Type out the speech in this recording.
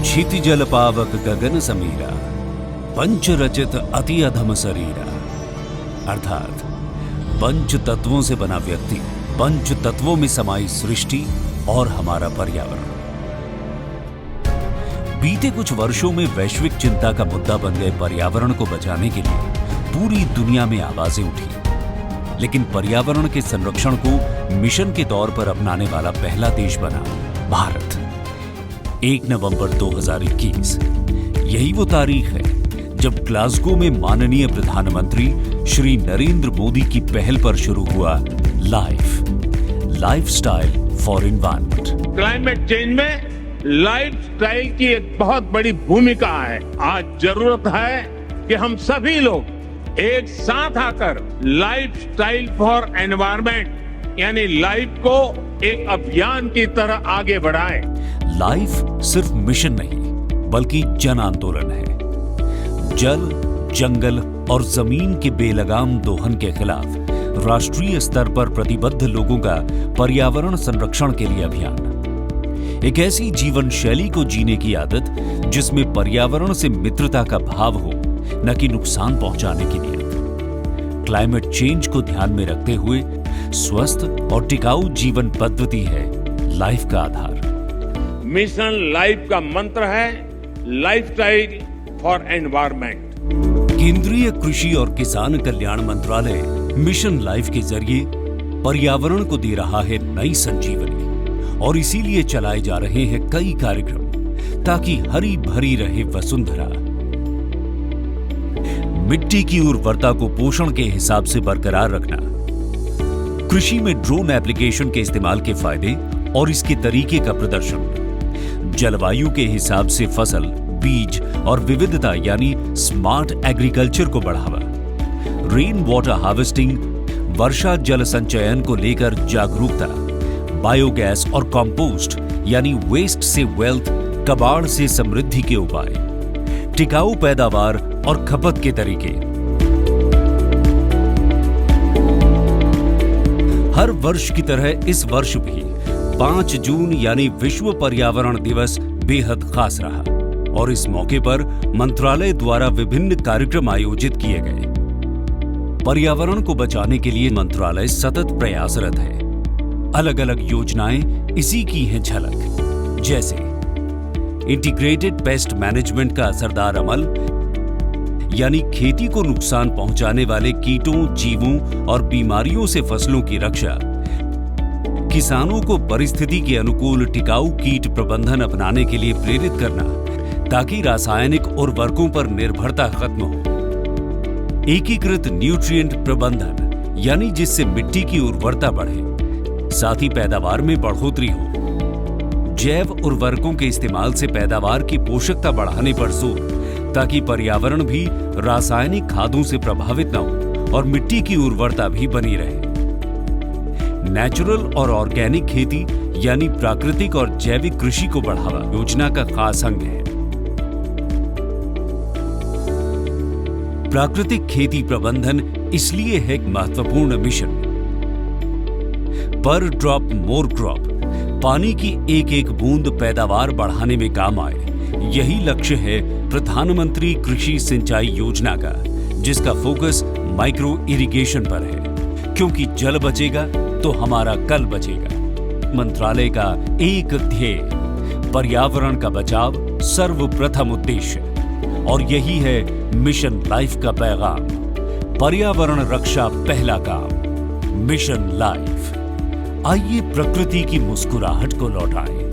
क्षितिजल पावक गगन समीरा, पंच रचित अति अधम शरीरा। अर्थात पंच तत्वों से बना व्यक्ति, पंच तत्वों में समाई सृष्टि और हमारा पर्यावरण। बीते कुछ वर्षों में वैश्विक चिंता का मुद्दा बन गए पर्यावरण को बचाने के लिए पूरी दुनिया में आवाजें उठी, लेकिन पर्यावरण के संरक्षण को मिशन के तौर पर अपनाने वाला पहला देश बना भारत। 1 नवंबर 2021 यही वो तारीख है जब ग्लासगो में माननीय प्रधानमंत्री श्री नरेंद्र मोदी की पहल पर शुरू हुआ lifestyle for environment. Climate change में लाइफस्टाइल की एक बहुत बड़ी भूमिका है। आज जरूरत है कि हम सभी लोग एक साथ आकर लाइफस्टाइल फॉर एनवायरनमेंट यानी लाइफ को एक अभियान की तरह आगे बढ़ाएं। लाइफ सिर्फ मिशन नहीं बल्कि जन आंदोलन है। जल, जंगल और जमीन के बेलगाम दोहन के खिलाफ राष्ट्रीय स्तर पर प्रतिबद्ध लोगों का पर्यावरण संरक्षण के लिए अभियान। एक ऐसी जीवन शैली को जीने की आदत जिसमें पर्यावरण से मित्रता का भाव हो, न कि नुकसान पहुंचाने की नीयत। क्लाइमेट चेंज को ध्यान में रखते हुए स्वस्थ और टिकाऊ जीवन पद्धति है लाइफ का आधार। मिशन लाइफ का मंत्र है लाइफस्टाइल फॉर एनवायरनमेंट। केंद्रीय कृषि और किसान कल्याण मंत्रालय मिशन लाइफ के जरिए पर्यावरण को दे रहा है नई संजीवनी और इसीलिए चलाए जा रहे हैं कई कार्यक्रम ताकि हरी भरी रहे वसुंधरा। मिट्टी की उर्वरता को पोषण के हिसाब से बरकरार रखना, कृषि में ड्रोन एप्लीकेशन के इस्तेमाल के फायदे और इसके तरीके का प्रदर्शन, जलवायु के हिसाब से फसल, बीज और विविधता यानी स्मार्ट एग्रीकल्चर को बढ़ावा, रेन वाटर हार्वेस्टिंग, वर्षा जल संचयन को लेकर जागरूकता, बायोगैस और कंपोस्ट यानी वेस्ट से वेल्थ, कबाड़ से समृद्धि के उपाय, टिकाऊ पैदावार और खपत के तरीके। हर वर्ष की तरह इस वर्ष भी 5 जून यानी विश्व पर्यावरण दिवस बेहद खास रहा और इस मौके पर मंत्रालय द्वारा विभिन्न कार्यक्रम आयोजित किए गए। पर्यावरण को बचाने के लिए मंत्रालय सतत प्रयासरत है। अलग अलग योजनाएं इसी की हैं झलक, जैसे इंटीग्रेटेड पेस्ट मैनेजमेंट का असरदार अमल यानी खेती को नुकसान पहुंचाने वाले कीटों, जीवों और बीमारियों से फसलों की रक्षा, किसानों को परिस्थिति के अनुकूल टिकाऊ कीट प्रबंधन अपनाने के लिए प्रेरित करना ताकि रासायनिक उर्वरकों पर निर्भरता खत्म हो, एकीकृत न्यूट्रिएंट प्रबंधन यानी जिससे मिट्टी की उर्वरता बढ़े, साथ ही पैदावार में बढ़ोतरी हो, जैव उर्वरकों के इस्तेमाल से पैदावार की पोषकता बढ़ाने पर जोर ताकि पर्यावरण भी रासायनिक खादों से प्रभावित न हो और मिट्टी की उर्वरता भी बनी रहे। नेचुरल और ऑर्गेनिक खेती यानी प्राकृतिक और जैविक कृषि को बढ़ावा योजना का खास अंग है। प्राकृतिक खेती प्रबंधन इसलिए है एक महत्वपूर्ण मिशन। पर ड्रॉप मोर क्रॉप, पानी की एक एक बूंद पैदावार बढ़ाने में काम आए, यही लक्ष्य है प्रधानमंत्री कृषि सिंचाई योजना का, जिसका फोकस माइक्रो इरिगेशन पर है, क्योंकि जल बचेगा तो हमारा कल बचेगा। मंत्रालय का एक ध्येय, पर्यावरण का बचाव सर्वप्रथम उद्देश्य, और यही है मिशन लाइफ का पैगाम। पर्यावरण रक्षा पहला काम, मिशन लाइफ। आइए प्रकृति की मुस्कुराहट को लौटाएं।